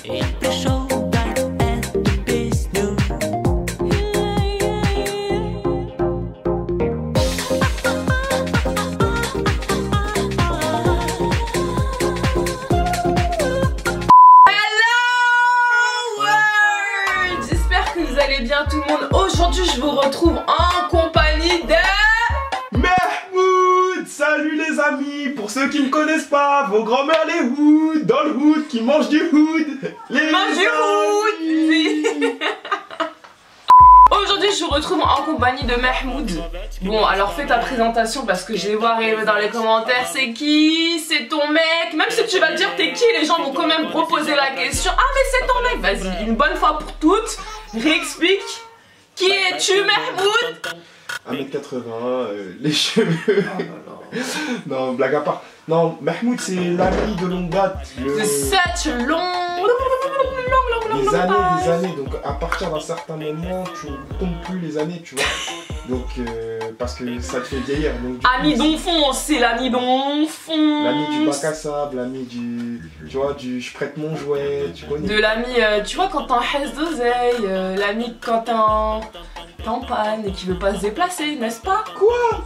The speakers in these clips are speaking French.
Bien tout le monde, aujourd'hui je vous retrouve en compagnie de Mahmoud. Salut les amis. Pour ceux qui ne connaissent pas, vos grands-mères les hood, dans le hood, qui mangent du hood. Les mange du hood. Aujourd'hui je vous retrouve en compagnie de Mahmoud. Bon alors fais ta présentation parce que je vais voir arriver dans les commentaires c'est qui, c'est ton mec. Même si tu vas dire t'es qui, les gens vont quand même proposer la question. Ah mais c'est ton mec, vas-y une bonne fois pour toutes. Réexplique. Qui es-tu, Mahmoud? 1m80, les cheveux. Oh non, blague à part. Non, Mahmoud c'est l'ami de longue date. De cette des années. Donc à partir d'un certain moment, tu ne comptes plus les années, tu vois. Donc parce que ça te fait vieillir. Ami d'enfance, c'est l'ami d'enfance. L'ami du bac à sable, l'ami du, tu vois, du je prête mon jouet, tu connais. De l'ami, tu vois quand t'es en haisse d'oseille, l'ami quand t'es en panne et qui veut pas se déplacer, n'est-ce pas? Quoi?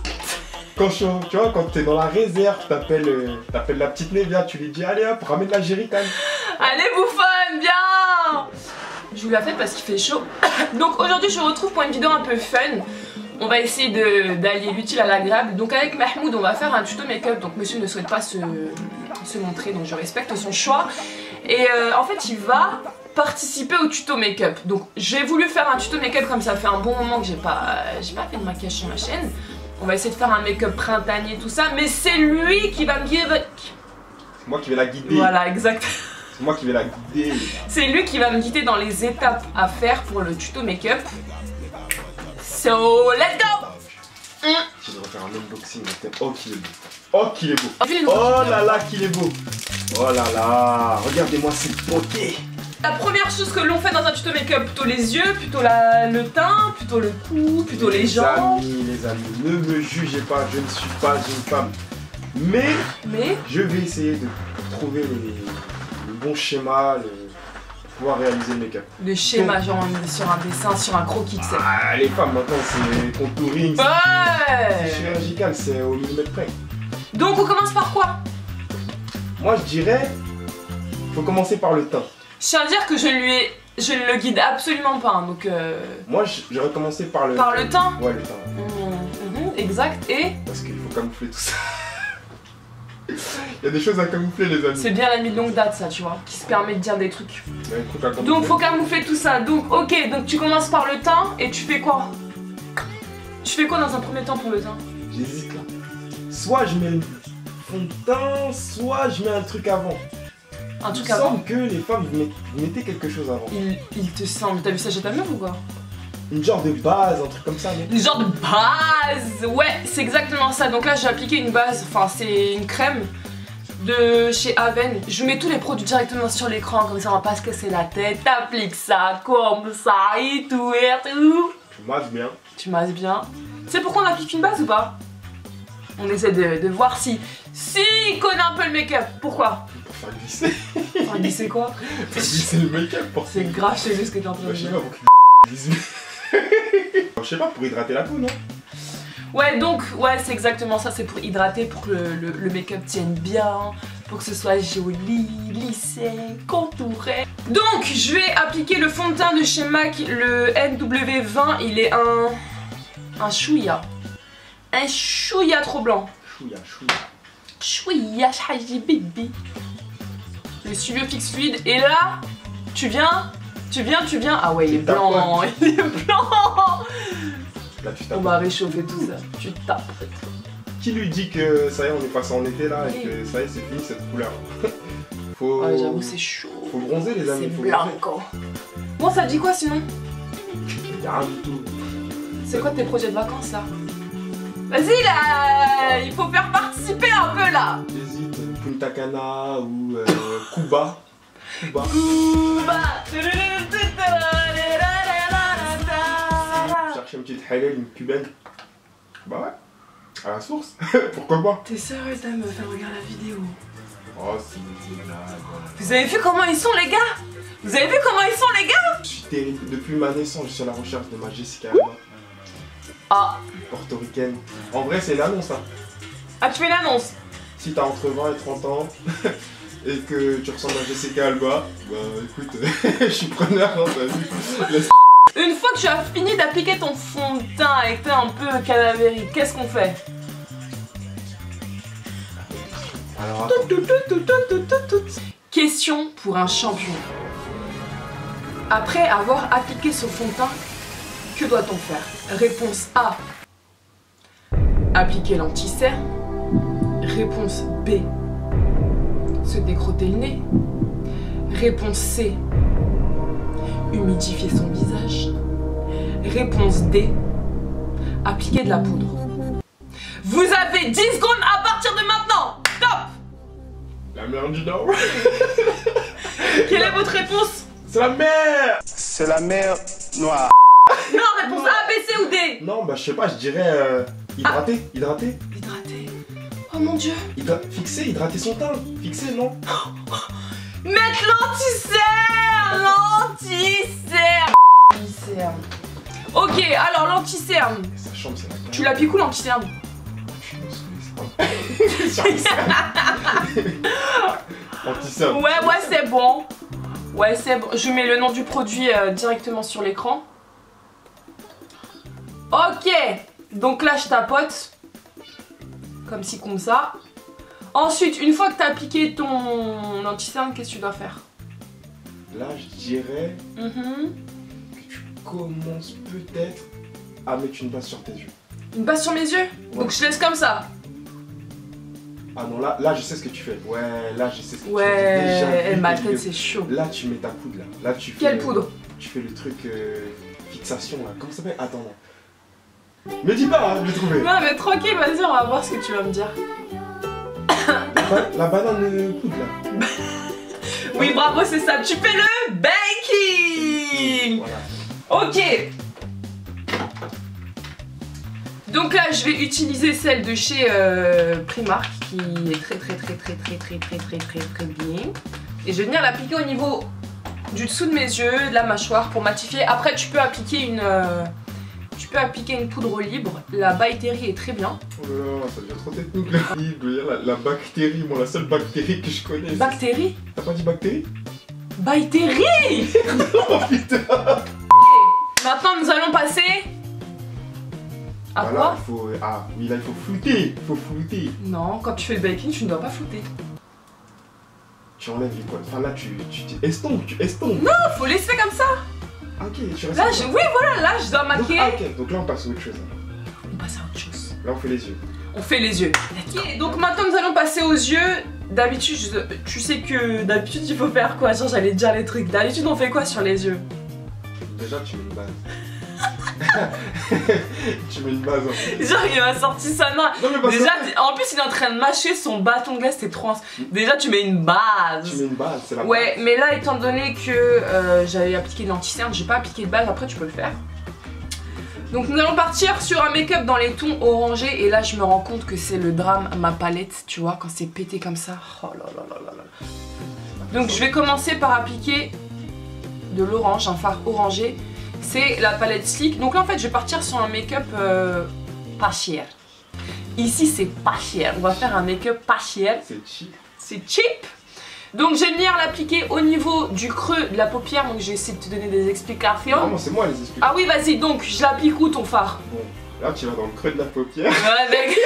Quand tu vois, quand t'es dans la réserve, t'appelles la petite Névia, tu lui dis allez hop, ramène la jerrycan. Allez bouffonne, viens. Je vous la fais parce qu'il fait chaud. Donc aujourd'hui je vous retrouve pour une vidéo un peu fun. On va essayer d'allier l'utile à l'agréable. Donc avec Mahmoud on va faire un tuto make-up. Donc monsieur ne souhaite pas se montrer, donc je respecte son choix. Et en fait il va participer au tuto make-up. Donc j'ai voulu faire un tuto make-up comme ça fait un bon moment que j'ai pas fait de maquillage sur ma chaîne. On va essayer de faire un make-up printanier tout ça, mais c'est lui qui va me guider. C'est moi qui vais la guider. Voilà, exact. C'est moi qui vais la guider. C'est lui qui va me guider dans les étapes à faire pour le tuto make-up. So, let's go! Je devrais faire un unboxing. Oh qu'il est beau. Oh qu'il est beau. Oh là là qu'il est beau. Oh là là. Regardez-moi cette beauté. La première chose que l'on fait dans un tuto make-up, plutôt les yeux, plutôt le teint, plutôt le cou, plutôt les jambes. Les amis, ne me jugez pas, je ne suis pas une femme. Mais je vais essayer de trouver le bon schéma pour pouvoir réaliser le make-up. Le schéma, genre on est sur un dessin, sur un croquis, tu sais. Ah, les femmes maintenant c'est contouring, c'est chirurgical, c'est au millimètre près. Donc on commence par quoi? Moi je dirais, faut commencer par le teint. Je tiens à dire que je ne le guide absolument pas, hein, donc moi j'aurais commencé par le... Par le teint? Ouais, le teint. Exact, et... Parce qu'il faut camoufler tout ça. Il y a des choses à camoufler les amis. C'est bien l'ami de longue date ça, tu vois, qui se permet de dire des trucs. Ouais, donc faut camoufler tout ça, donc ok, donc tu commences par le teint, et tu fais quoi? Tu fais quoi dans un premier temps pour le teint? J'hésite là. Soit je mets le fond de teint, soit je mets un truc avant. Un truc avant. Il me semble que les femmes vous mettez quelque chose avant. Il te semble, t'as vu ça chez ta meuf ou quoi? Une genre de base, un truc comme ça, mais... Une genre de base. Ouais, c'est exactement ça. Donc là j'ai appliqué une base, enfin c'est une crème de chez Aven. Je mets tous les produits directement sur l'écran, comme ça on va pas se casser la tête. T'appliques ça comme ça et tout et tout. Tu masses bien. Tu masses bien. Tu sais pourquoi on applique une base ou pas? On essaie de voir si il connaît un peu le make-up. Pourquoi? Pour faire glisser. Pour faire glisser quoi? Pour glisser le make-up. C'est grave chez lui ce que t'es en train de dire. Je sais pas, pour hydrater la peau, non? Ouais, donc, ouais, c'est exactement ça, c'est pour hydrater, pour que le make-up tienne bien, pour que ce soit joli, lissé, contouré. Donc, je vais appliquer le fond de teint de chez MAC, le NW20, il est un chouïa. Un chouïa trop blanc. Chouïa, haji bibi. Le Studio Fix Fluide, et là, tu viens. Ah ouais, il est blanc, il est blanc. Là, tu tapes. On va réchauffer tout ça, tu tapes. Qui lui dit que ça y est, on est passé en été là et que ça y est, c'est fini cette couleur? Faut... Ouais, j'avoue, c'est chaud. Faut bronzer les amis. C'est blanco. Bon, ça dit quoi sinon? Y'a rien du tout. C'est quoi tes projets de vacances là? Vas-y là, il faut faire participer un peu là. J'hésite, Punta Cana ou Cuba. Cuba. Chercher une petite halal, une cubaine. Bah ouais, à la source. Pourquoi pas? T'es sérieux, meuf, regarde la vidéo. Oh, c'est une blague. Vous avez vu comment ils sont les gars? Vous avez vu comment ils sont les gars? Je suis terrible. Depuis ma naissance, je suis à la recherche de ma Jessica Alba. Ah. Portoricaine. En vrai, c'est une annonce, hein. Ah, tu fais l'annonce? Si t'as entre 20 et 30 ans et que tu ressembles à Jessica Alba, bah écoute, je suis preneur, hein, t'as vu. Une fois que tu as fini d'appliquer ton fond de teint et que t'es un peu cadavérique, qu'est-ce qu'on fait? Alors, question pour un champion. Après avoir appliqué son fond de teint, que doit-on faire? Réponse A. Appliquer l'anti-cerne. Réponse B. Se décrotter le nez. Réponse C. Humidifier son visage. Réponse D. Appliquer de la poudre. Vous avez 10 secondes à partir de maintenant. Top. la mer du Nord. Quelle est votre réponse? C'est la mer. C'est la mer Noire. Non, réponse A, B, C ou D? Non, bah je sais pas, je dirais hydrater, hydrater. Hydraté. Oh mon dieu. Fixer, hydrater son teint. Fixer, non? Mettre l'anti-cerne. L'anti-cerne. L'anti-cerne. Ok, alors l'anti-cerne. Sa chambre, c'est la cave. Tu l'appliques où l'anti-cerne? Anti-cerne. Ouais, c'est bon. Ouais, c'est bon. Je mets le nom du produit directement sur l'écran. Ok. Donc là, je tapote. Comme ci, comme ça. Ensuite, une fois que tu as appliqué ton anti-cerne, qu'est-ce que tu dois faire? Là, je dirais que tu commences peut-être à mettre une base sur tes yeux. Une base sur mes yeux? Ouais. Donc je laisse comme ça. Ah non, là je sais ce que tu fais. Ouais, là je sais ce que tu fais. Ouais, ma tête c'est chaud. Là tu mets ta poudre là. Là tu fais. Quelle poudre? Tu fais le truc fixation là. Comment ça s'appelle? Attends, non. Me dis pas, hein, je l'ai trouvé. Non mais tranquille, vas-y, on va voir ce que tu vas me dire. La banane poudre là. Oui, bravo, c'est ça. Tu fais le baking. Voilà. Ok. Donc là, je vais utiliser celle de chez Primark qui est très bien. Et je vais venir l'appliquer au niveau du dessous de mes yeux, de la mâchoire pour matifier. Après, tu peux appliquer une poudre libre. La By Terry est très bien. Oh là là, ça devient trop technique là. Il doit y avoir la bactérie, moi la seule bactérie que je connais. Bactérie? T'as pas dit bactérie? By Terry. Oh putain. Maintenant, nous allons passer... À voilà, quoi? il faut... Ah oui, là il faut flouter. Il faut flouter. Non, quand tu fais le baking, tu ne dois pas flouter. Tu enlèves les poils. Enfin là, tu estompes, tu estompes. Non, faut laisser comme ça. Ok, tu restes. Là, oui, voilà, là, je dois maquiller. Ok, donc là on passe à autre chose. On passe à autre chose. Là on fait les yeux. On fait les yeux. Ok, donc maintenant nous allons passer aux yeux. D'habitude, tu sais que d'habitude il faut faire quoi? Genre, j'allais dire les trucs. D'habitude, on fait quoi sur les yeux? Déjà, tu mets une base. Tu mets une base en fait. Genre il m'a sorti ça non mais déjà en plus il est en train de mâcher son bâton de glace, c'est trop. Déjà tu mets une base. Tu mets une base, c'est la base. Ouais, mais là étant donné que j'avais appliqué de l'anti-cerne, j'ai pas appliqué de base, après tu peux le faire. Donc nous allons partir sur un make-up dans les tons orangés et là je me rends compte que c'est le drame, ma palette, tu vois, quand c'est pété comme ça. Oh là là là là là. Donc je vais commencer par appliquer de l'orange, un fard orangé. C'est la palette Sleek. Donc là en fait je vais partir sur un make-up pas cher. Ici c'est pas cher. On va faire un make-up pas cher. C'est cheap. C'est cheap. Donc je vais venir l'appliquer au niveau du creux de la paupière. Donc je vais essayer de te donner des explications. Non, c'est moi les explications. Ah oui, vas-y, donc je l'applique où ton fard? Bon, là tu vas dans le creux de la paupière. Ouais, mec.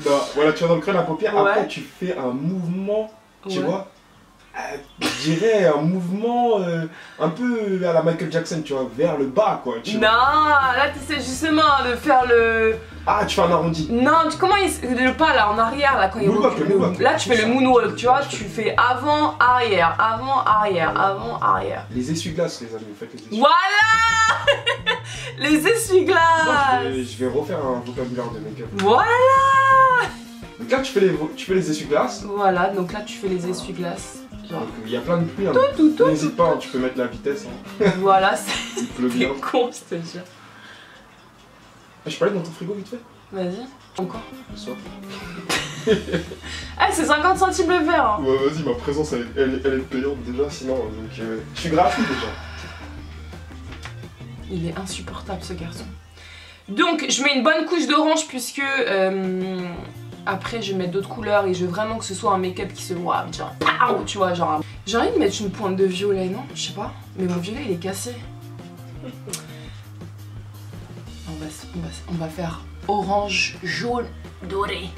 Non, voilà, tu vas dans le creux de la paupière. Ouais. Après tu fais un mouvement, tu Ouais. vois. Je dirais un mouvement un peu à la Michael Jackson, tu vois, vers le bas quoi. Tu Non, vois. là tu sais justement de faire le... Ah, tu fais un arrondi. Non, comment il... Le pas là, en arrière, là, quand il Moonwalk, le... le moonwalk. Là tu fais le moonwalk, tu vois, tu fais avant, arrière, avant, arrière, avant, arrière. Les essuie-glaces, les amis, faites les essuie-glaces. Voilà. Les essuie-glaces. Je vais refaire un vocabulaire de make-up. Voilà. Donc là, tu fais les essuie-glaces. Voilà, donc là tu fais les essuie-glaces. Genre... Donc il y a plein de pluie. Hein. Tout. N'hésite pas, hein, tu peux mettre la vitesse. Hein. Voilà, Il pleut c'est bien. con, je te jure. Je peux aller dans ton frigo vite fait? Vas-y. Encore. Soif. Ah, c'est 50 centimes le verre. Hein. Ouais, vas-y, ma présence elle est payante déjà, sinon. Donc, je suis gratuit déjà. Il est insupportable ce garçon. Donc, je mets une bonne couche d'orange puisque après je vais mettre d'autres couleurs et je veux vraiment que ce soit un make-up qui se voit, genre, pow, tu vois, genre. J'ai envie de mettre une pointe de violet, non? Je sais pas. Mais mon violet il est cassé. On va faire orange, jaune, doré.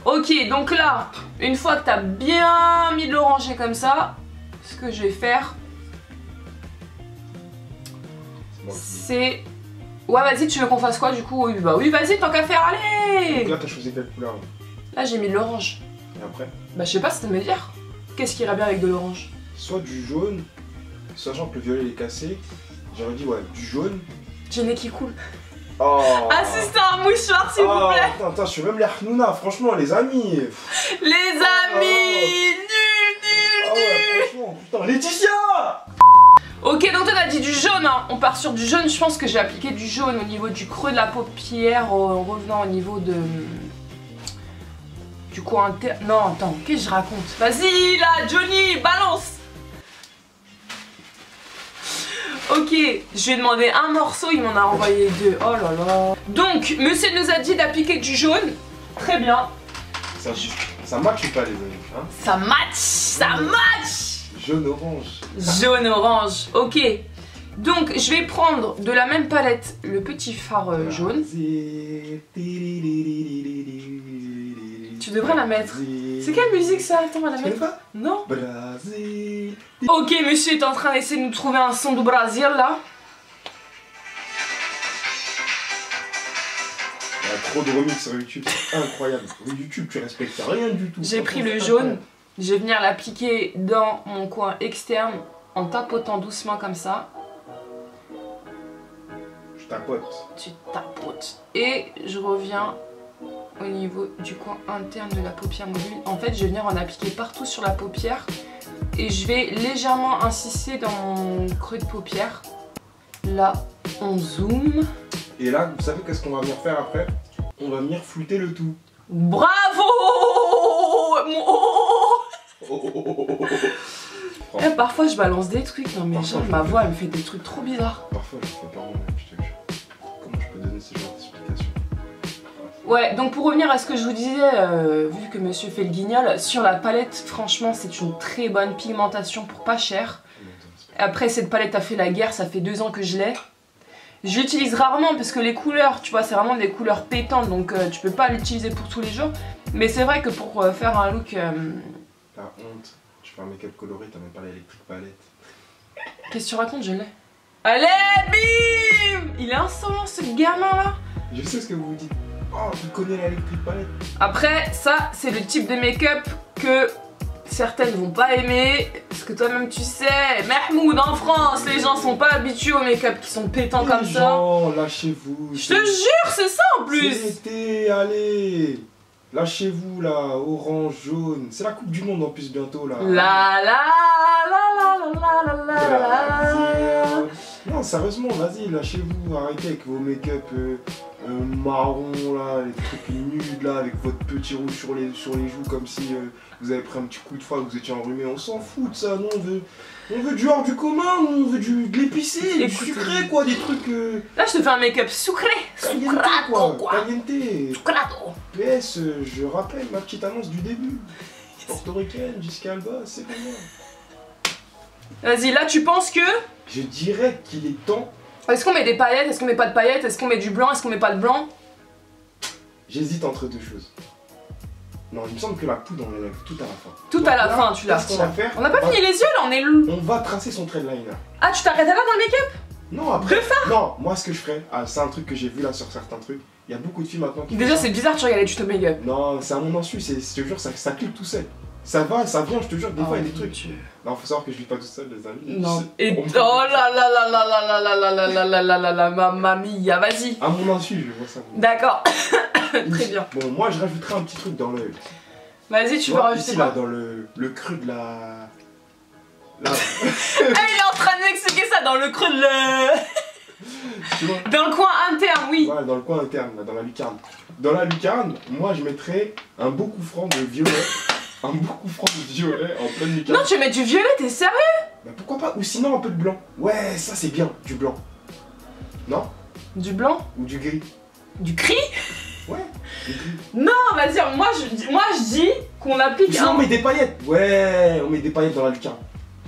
Ok, donc là, une fois que t'as bien mis de l'oranger comme ça, ce que je vais faire, c'est... Ouais, vas-y, tu veux qu'on fasse quoi du coup? Bah oui, vas-y, tant qu'à faire, allez! Donc là, t'as choisi quelle couleur? Là, j'ai mis de l'orange. Et après? Bah, je sais pas, c'est de me dire. Qu'est-ce qui irait bien avec de l'orange? Soit du jaune, sachant que le violet est cassé. J'aurais dit, ouais, du jaune. J'ai le nez qui coule. Oh. Assistez un mouchoir, s'il vous plaît! Attends, je suis même les Hnouna, franchement, les amis! Les amis! Nul! Ah ouais, franchement, putain, Laetitia! Ok, donc on a dit du jaune, hein. On part sur du jaune. Je pense que j'ai appliqué du jaune au niveau du creux de la paupière en revenant au niveau de... du coin interne. Non, attends, qu'est-ce que je raconte? Vas-y, là, Johnny, balance! Ok, je lui ai demandé un morceau, il m'en a envoyé 2. Oh là là. Donc, monsieur nous a dit d'appliquer du jaune. Très bien. Ça match ou pas, les amis, hein? Ça match! Ça match! Jaune-orange. Jaune-orange, ok. Donc, je vais prendre de la même palette le petit fard jaune. Tu devrais la mettre. C'est quelle musique ça? Attends, on va la mettre. Pas? Non. Brésil. Ok, monsieur est en train d'essayer de nous trouver un son du Brésil là. Il y a trop de remix sur YouTube, c'est incroyable. YouTube, tu respectes rien du tout. J'ai pris le jaune. Je vais venir l'appliquer dans mon coin externe en tapotant doucement comme ça. Je tapote. Tu tapotes. Et je reviens au niveau du coin interne de la paupière mobile. En fait, je vais venir en appliquer partout sur la paupière. Et je vais légèrement insister dans mon creux de paupière. Là, on zoome. Et là, vous savez qu'est-ce qu'on va venir faire après? On va venir flouter le tout. Bravo! Eh, parfois je balance des trucs, non mais genre ma voix elle me fait des trucs trop bizarres. Parfois je fais pas moi-même, je te jure. Comment je peux donner ce genre d'explication? Ouais, donc pour revenir à ce que je vous disais, vu que monsieur fait le guignol, sur la palette, franchement c'est une très bonne pigmentation pour pas cher. Après cette palette a fait la guerre, ça fait 2 ans que je l'ai. Je l'utilise rarement parce que les couleurs, tu vois, c'est vraiment des couleurs pétantes, donc tu peux pas l'utiliser pour tous les jours. Mais c'est vrai que pour faire un look... La honte, tu fais un make-up coloré, t'as même pas l'électrique palette. Qu'est-ce que tu racontes, je l'ai. Allez, bim! Il est insolent ce gamin là. Je sais ce que vous vous dites. Oh, tu connais l'électrique palette. Après, ça, c'est le type de make-up que certaines vont pas aimer. Parce que toi-même, tu sais, Mahmoud, en France, les gens sont pas habitués au make-up qui sont pétants comme ça. Non, lâchez-vous. Je te jure, c'est ça en plus. C'est l'été, allez. Lâchez-vous là, orange, jaune. C'est la coupe du monde en plus bientôt là. La la la la la la la la. Non, sérieusement, vas-y, lâchez-vous, arrêtez avec vos make-up marron là, les trucs nudes là, avec votre petit rouge sur les joues comme si vous avez pris un petit coup de froid, vous étiez enrhumé. On s'en fout de ça, non, on veut du hors du commun, on veut de l'épicé, du sucré quoi, des trucs... Là je te fais un make-up sucré. Sucrado quoi, caliente. Sucrado. PS, je rappelle ma petite annonce du début. Portoricaine, Jessica Alba, c'est bon. Vas-y, là tu penses que... Je dirais qu'il est temps... Est-ce qu'on met des paillettes? Est-ce qu'on met pas de paillettes? Est-ce qu'on met du blanc? Est-ce qu'on met pas de blanc? J'hésite entre deux choses. Non, il me semble que la poudre, on l'enlève tout à la fin. Tout à la fin, tu l'as. Qu'est-ce qu'on va faire? On n'a pas fini les yeux là, on est... On va tracer son trait de liner. Ah, tu t'arrêtes là dans le make-up? Non, après... De fard? Non, moi ce que je ferais, c'est un truc que j'ai vu là sur certains trucs. Il y a beaucoup de filles maintenant qui... Déjà c'est bizarre, tu regardes les tutos make-up. Non, c'est à mon insu, je te jure, ça clique tout seul. Ça va, ça vient, je te jure, des fois il y a des trucs. Non, faut savoir que je vis pas tout seul, les amis. Non. Et oh là là là là là là là là là là là là là là, mamma mia, vas-y. À mon insu, je vois ça. D'accord. Très bien. Bon, moi je rajouterai un petit truc dans l'œil. Vas-y, tu peux rajouter ici, quoi? là, dans le creux de la... Là. Il est en train de m'expliquer ça dans le creux de le... Tu vois? Dans le coin interne, oui. Ouais, dans le coin interne, là, dans la lucarne. dans la lucarne, moi je mettrais un beau coup franc de violet. Un beau coup franc de violet en pleine lucarne. Non, tu veux mettre du violet, t'es sérieux? Bah pourquoi pas? Ou sinon un peu de blanc. Ouais, ça c'est bien, du blanc. Non? Du blanc? Ou du gris. Du gris? Ouais, du gris. Non, vas-y, moi je dis qu'on applique Sinon on met des paillettes. Ouais, on met des paillettes dans la lucarne.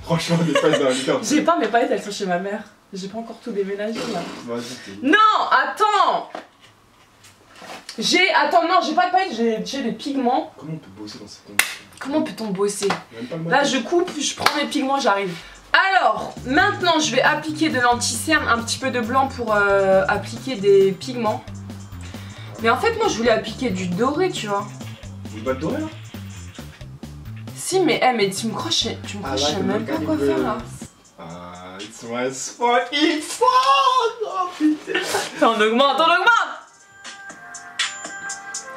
Franchement, des paillettes dans la lucarne. J'ai pas mes paillettes, elles sont chez ma mère. J'ai pas encore tout déménagé là. Vas-y, Non, attends. Attends, non, j'ai pas de paillettes, j'ai des pigments. comment on peut bosser dans cette condition? Comment peut-on bosser? Même pas le Là, matin. je coupe, je prends mes pigments, j'arrive. Alors, maintenant, je vais appliquer de l'anti-cerne, un petit peu de blanc pour appliquer des pigments. Mais en fait, moi, je voulais appliquer du doré, tu vois. Vous voulez pas le doré là? Si, mais, mais tu me croches, je sais même pas quoi faire là. Ah, it's my fucking fun! Oh putain! On augmente, on augmente!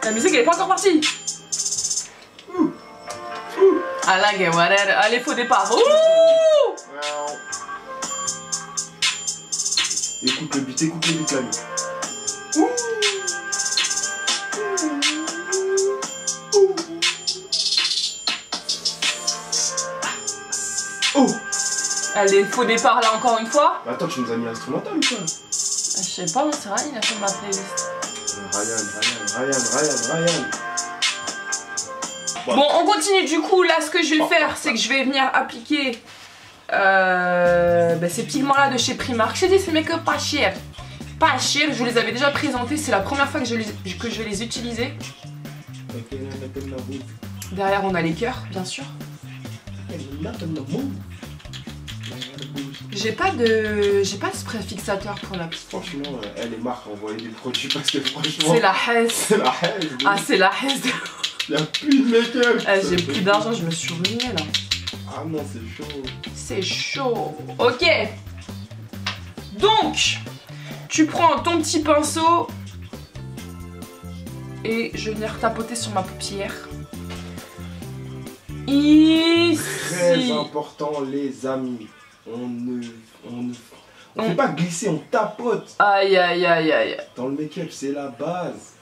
La musique, elle est pas encore partie. Ah là, allez, faux départ. Ouh! Écoute le beat la nuit. Ouh! Oh! Allez, faux départ là encore une fois. Attends, tu nous as mis l'instrumental ou quoi? Je sais pas, moi c'est Ryan, il a fait ma playlist. Ryan. Bon, on continue du coup. Là, ce que je vais faire, c'est que je vais venir appliquer ces pigments là de chez Primark. J'ai dit, c'est make-up pas cher. Pas cher, je vous les avais déjà présentés. C'est la première fois que je vais les utiliser. Derrière, on a les cœurs, bien sûr. J'ai pas de spray fixateur pour la petite. Franchement, elle est marque envoyer des produits parce que franchement. C'est la haise. C'est la haise. Ah, c'est la haise. Y'a plus de make-up. J'ai plus d'argent, je me suis ruinée là. Ah non, c'est chaud. C'est chaud. Ok. Donc, tu prends ton petit pinceau et je vais venir tapoter sur ma paupière. Ici. Très important, les amis. On fait pas glisser, on tapote. Aïe aïe aïe aïe. Dans le make-up, c'est la base.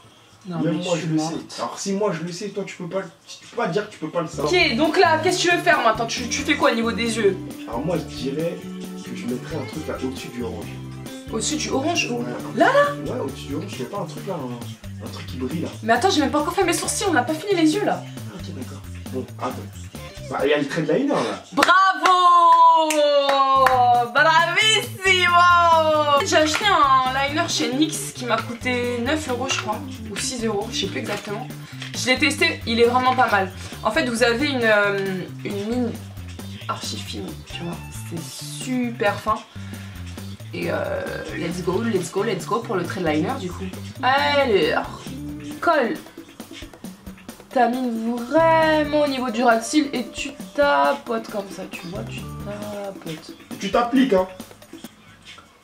Non, Même mais moi je le morte. sais. Alors si moi je le sais, toi tu peux pas dire que tu peux pas le savoir. Ok, donc là, qu'est-ce que tu veux faire maintenant? Tu fais quoi au niveau des yeux? Alors moi je dirais que je mettrais un truc là au-dessus du orange. Au-dessus du orange? Ouais, Là Ouais, au-dessus du orange, je fais pas un truc là, un truc qui brille là. Mais attends, j'ai même pas encore fait mes sourcils, on n'a pas fini les yeux là. Ah, ok, d'accord. Bon, attends. Bah, il y a le trait de liner là. Bravo! Bravissimo! J'ai acheté un liner chez NYX qui m'a coûté 9 € je crois, ou 6 €, je sais plus exactement. Je l'ai testé, il est vraiment pas mal. En fait, vous avez une ligne archi fine, tu vois, c'est super fin. Et let's go pour le trait de liner du coup. Alors, colle. T'amines vraiment au niveau du ras de cils et tu tapotes comme ça, tu vois, tu tapotes. Tu t'appliques hein.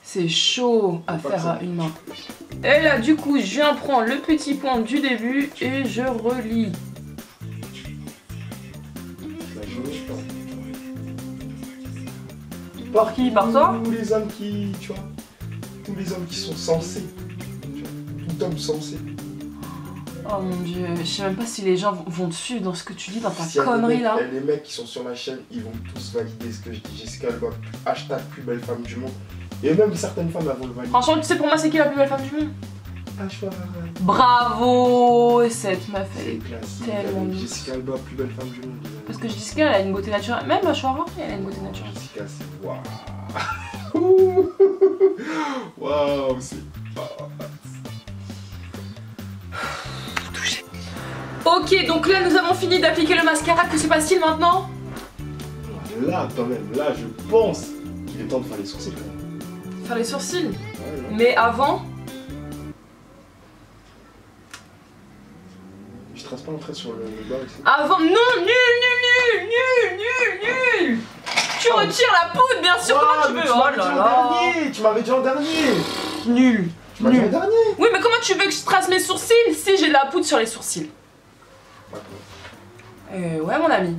C'est chaud à faire à une main. Et là du coup je viens prendre le petit point du début et je relis. Par qui? Par toi? Tous les hommes qui, tu vois, tous les hommes qui sont sensés. Tout homme sensé. Oh mon dieu, je sais même pas si les gens vont te suivre dans ce que tu dis, dans ta Si connerie là. Les mecs qui sont sur ma chaîne, ils vont tous valider ce que je dis. Jessica Alba, hashtag plus belle femme du monde. Et même certaines femmes elles vont le valider. Franchement, tu sais pour moi c'est qui la plus belle femme du monde? Ashwa. Bravo! Cette meuf elle C'est est classique. tellement Avec douce. Jessica Alba, plus belle femme du monde. Parce que Jessica elle a une beauté naturelle, même la Ashwara elle a une beauté naturelle. Jessica c'est waouh. Waouh, c'est Ok, donc là nous avons fini d'appliquer le mascara, que se passe-t-il maintenant? là quand même, là je pense qu'il est temps de faire les sourcils quand même. Faire les sourcils. Ouais, là. Mais avant, Je trace pas un trait sur le bas ici. non, nul. Tu retires la poudre, bien sûr, comment tu mais veux? tu Oh m'avais dit là en là. dernier. Tu m'avais dit en dernier. Nul. Tu m'as dit en dernier. Oui, mais comment tu veux que je trace mes sourcils si j'ai de la poudre sur les sourcils? Ouais, mon ami.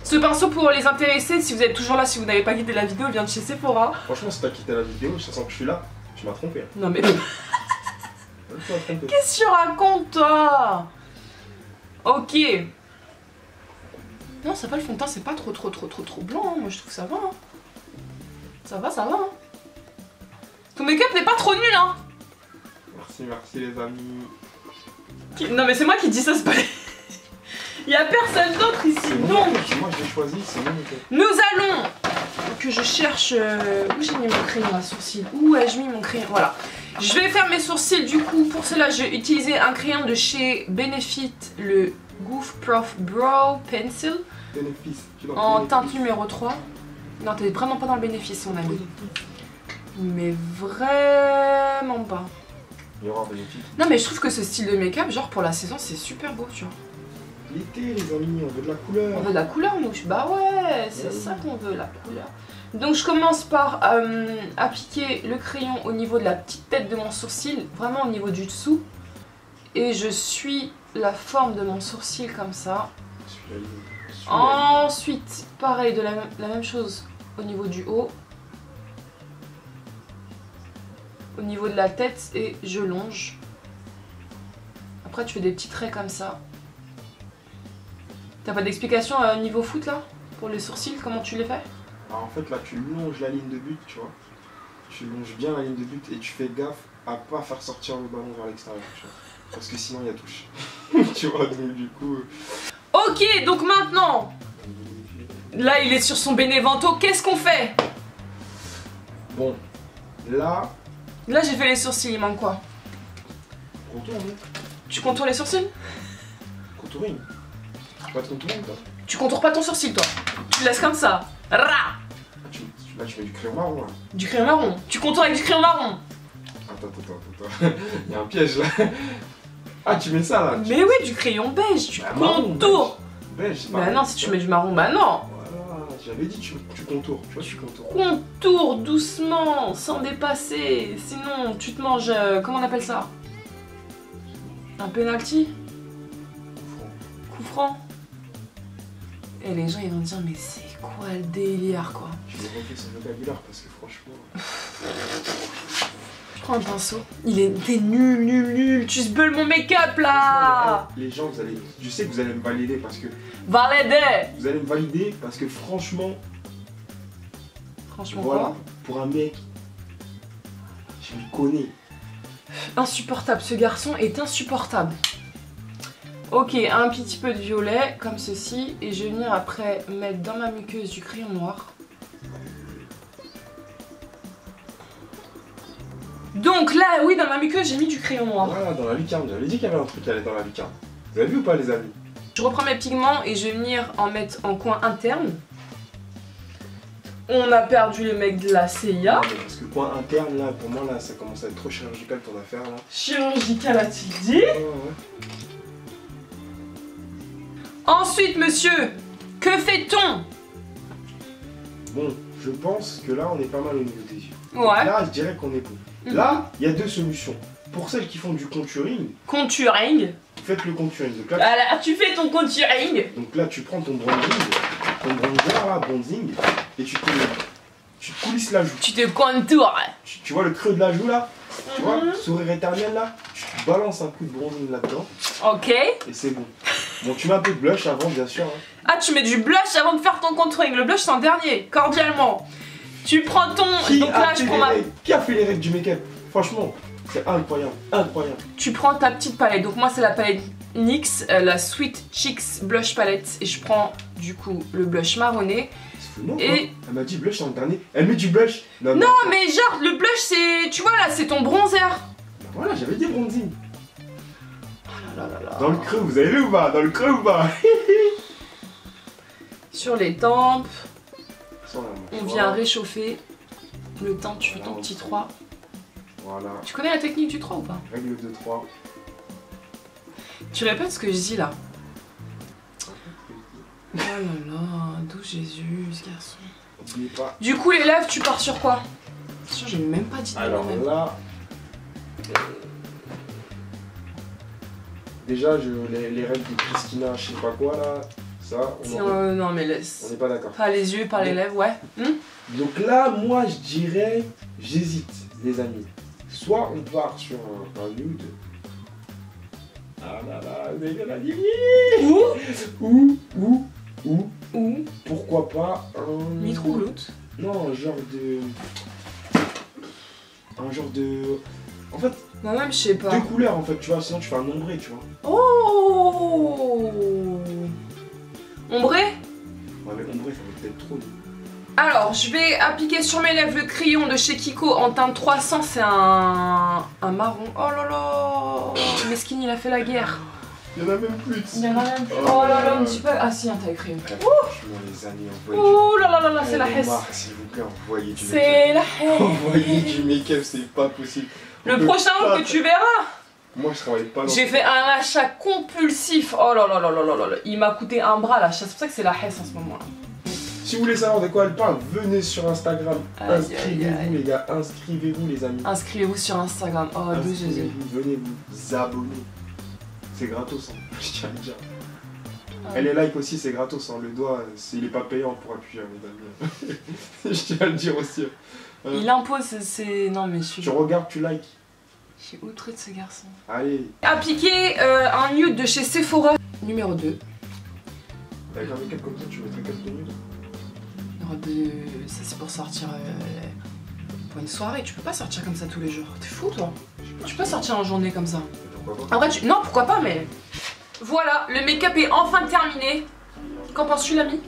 Ce pinceau, pour les intéresser, si vous êtes toujours là, si vous n'avez pas quitté la vidéo, vient de chez Sephora. Franchement, si t'as quitté la vidéo, je sens que je suis là. Tu m'as trompé. Non mais... trompe-toi, trompe-toi. Qu'est-ce que tu racontes, toi? Ok. Non, ça va, le fond de teint, c'est pas trop blanc. Hein. Moi, je trouve que ça va. Hein. Ça va. Hein. Ton make-up n'est pas trop nul, hein. Merci les amis. Non, mais c'est moi qui dis ça, c'est pas... Il y a personne d'autre ici, donc... Moi, je l'ai choisi, c'est mon make-up. Nous allons... Que je cherche... Où j'ai mis mon crayon à sourcil? Où ai-je mis mon crayon? Voilà. Je vais faire mes sourcils, du coup, pour cela, j'ai utilisé un crayon de chez Benefit, le Goof Prof Brow Pencil. Bénéfice. En teinte numéro 3. Non, t'es vraiment pas dans le bénéfice, mon ami. Mais vraiment pas. Il y aura un bénéfice. Non, mais je trouve que ce style de make-up, genre pour la saison, c'est super beau, tu vois. L'été, les amis, on veut de la couleur. On veut de la couleur, nous. Bah ouais, c'est ça qu'on veut, la couleur. Donc je commence par appliquer le crayon au niveau de la petite tête de mon sourcil, vraiment au niveau du dessous. Et je suis la forme de mon sourcil comme ça. Ensuite, pareil, de la même chose au niveau du haut. Au niveau de la tête et je longe. Après tu fais des petits traits comme ça. T'as pas d'explication niveau foot là? Pour les sourcils, comment tu les fais? Alors en fait là tu longes la ligne de but, tu vois. Tu longes bien la ligne de but et tu fais gaffe à pas faire sortir le ballon vers l'extérieur, tu vois. Parce que sinon il y a touche. Tu vois, donc du coup... Ok, donc maintenant, là il est sur son bénévento, qu'est-ce qu'on fait? Bon, là... Là j'ai fait les sourcils, il manque quoi? Contour, non? Tu contours les sourcils? Contouring. Pas de contouring, toi? Tu contours pas ton sourcil toi? Tu le laisses comme ça. Ra! Là tu mets du crayon marron là. Du crayon marron. Tu contours avec du crayon marron. Attends. Il y a un piège là. Ah, tu mets ça là? Mais oui, du crayon beige, tu contours. Beige, Bah non, si tu mets du marron, bah non. Voilà, j'avais dit tu contours, tu vois, tu contours. Contour doucement, sans dépasser. Sinon, tu te manges, comment on appelle ça? Un penalty? Coup franc. Et les gens ils vont dire mais c'est quoi le délire quoi? Je vais refait son vocabulaire parce que franchement... Je prends un pinceau. T'es nul. Tu spoil mon make-up là. Les gens, je sais que vous allez me valider parce que... Valider. Vous allez me valider parce que franchement... Franchement voilà, quoi? pour un mec, je me connais. Insupportable, ce garçon est insupportable. Ok, un petit peu de violet, comme ceci, et je vais venir après mettre dans ma muqueuse du crayon noir. Donc là, oui, dans ma muqueuse, j'ai mis du crayon noir. Voilà, dans la lucarne, j'avais dit qu'il y avait un truc qui allait dans la lucarne. Vous avez vu ou pas les amis? Je reprends mes pigments et je vais venir en mettre en coin interne. On a perdu le mec de la CIA. Non, mais parce que coin interne, là, pour moi, là, ça commence à être trop chirurgical ton affaire, là. Chirurgical a-t-il dit? Ouais. Ensuite, monsieur, que fait-on? Bon, je pense que là, on est pas mal au niveau des yeux. Ouais. Là, je dirais qu'on est bon. Là, il y a deux solutions. Pour celles qui font du contouring, Contouring. faites le contouring. Donc là, Alors, tu fais ton contouring. tu prends ton bronzing, là, bronzing, et tu te coulisses la joue. Tu te contours. Tu vois le creux de la joue là? Tu vois, sourire éternel là? Tu balances un coup de bronzing là-dedans. Ok. Et c'est bon. Bon, tu mets un peu de blush avant, bien sûr. Hein. Ah, tu mets du blush avant de faire ton contouring. Le blush, c'est en dernier, cordialement. Tu prends ton... Donc là, je prends Qui a fait les règles du make-up? Franchement, c'est incroyable, incroyable. Tu prends ta petite palette. Donc moi, c'est la palette NYX, la Sweet Cheeks Blush Palette. Et je prends, du coup, le blush marronné. Non, et... Elle m'a dit blush en dernier. Elle met du blush. Non, mais genre, le blush, c'est... Tu vois, là, c'est ton bronzer. Bah voilà, j'avais dit bronzing. Oh là là là. Dans le creux, vous avez vu ou pas? Dans le creux ou pas? Sur les tempes. On Voilà. vient réchauffer le temps, tu fais ton petit 3. Voilà. Tu connais la technique du 3 ou pas? Règle de 3. Tu répètes ce que je dis là. Oh là là, d'où Jésus, ce garçon. N'oubliez pas. Du coup, les lèvres, tu pars sur quoi? Sûr, j'ai même pas dit de Alors même. là. Déjà, les règles de Christina, je sais pas quoi là. Ça, non mais laisse. On n'est pas d'accord. Pas les yeux, par les lèvres, ouais. Donc là, moi je dirais, j'hésite, les amis. Soit on part sur un nude, Ah là là, vous avez bien la ligne. Ou pourquoi pas un... Micro-gloute. Non, un genre de... En fait, Moi-même, je sais pas. deux couleurs en fait, tu vois, sinon tu fais un ombré, tu vois. Oh! Ombré? Ouais, mais ombré, ça va peut-être trop. Alors, je vais appliquer sur mes lèvres le crayon de chez Kiko en teinte 300, c'est un marron. Oh là là! Mesquine, il a fait la guerre. Il y en a même plus. Il y en a même plus. Oh là là, un petit peu. Ah si, t'as écrit. Franchement, les amis, envoyez Oh là là là là, c'est la hesse. Marc, s'il vous plaît, envoyez du make-up. C'est la hesse. Envoyez du make-up, c'est pas possible. Le prochain que tu verras. Moi, je travaille pas dans... J'ai fait un achat compulsif. Oh là là là là là là. Il m'a coûté un bras l'achat. C'est pour ça que c'est la hesse en ce moment là. Si vous voulez savoir de quoi elle parle, venez sur Instagram. Aïe, aïe, Inscrivez-vous aïe. les gars, inscrivez-vous les amis. Inscrivez-vous sur Instagram. Oh le Jésus. Inscrivez-vous, venez vous abonner. C'est gratos, hein. Je tiens à le dire. Ah. Et les likes aussi, c'est gratos, hein. Le doigt, il est pas payant pour appuyer, hein, les amis. Je tiens à le dire aussi. Il impose c'est... Non mais je suis... Tu regardes, tu likes. Je suis outré de ce garçon. Allez. Appliquer un nude de chez Sephora. Numéro 2. Avec un make-up comme ça, tu mettrais quel nude? Numéro 2, ça c'est pour sortir pour une soirée. Tu peux pas sortir comme ça tous les jours. T'es fou toi? Tu peux pas sortir en journée comme ça. Pourquoi pas? Après tu... Non pourquoi pas mais... Voilà, le make-up est enfin terminé. Qu'en penses-tu l'ami?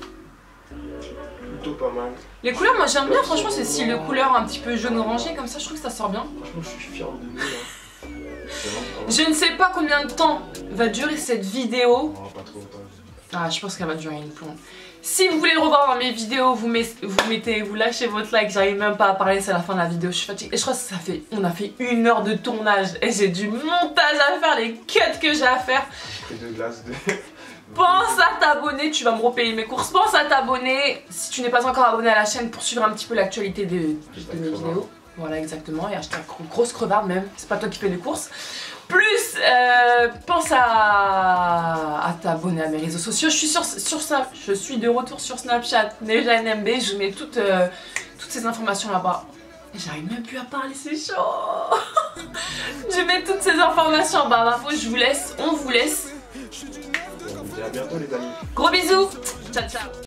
Plutôt pas mal. Les couleurs moi j'aime bien franchement ces styles de couleurs un petit peu jaune orangé comme ça je trouve que ça sort bien. Franchement, je suis fier de nous, là. C'est vraiment... Je ne sais pas combien de temps va durer cette vidéo. Oh, pas trop longtemps. Ah je pense qu'elle va durer une plombe. Si vous voulez le revoir dans mes vidéos, vous lâchez votre like, j'arrive même pas à parler, c'est la fin de la vidéo, je suis fatiguée. Et je crois que on a fait 1 heure de tournage et j'ai du montage à faire, les cuts que j'ai à faire. Et de glace de... Pense à t'abonner, tu vas me repayer mes courses. Pense à t'abonner si tu n'es pas encore abonné à la chaîne pour suivre un petit peu l'actualité de mes vidéos. Voilà exactement, et acheter une grosse crevarde même, c'est pas toi qui fais les courses. Plus, pense à t'abonner à mes réseaux sociaux. Je suis sur ça, je suis de retour sur Snapchat, Neja NMB, je mets toutes ces informations là-bas. J'arrive même plus à parler, c'est chaud. Je mets toutes ces informations en bas à ma je vous laisse, on vous laisse. On vous dit à bientôt les amis. Gros bisous, ciao ciao.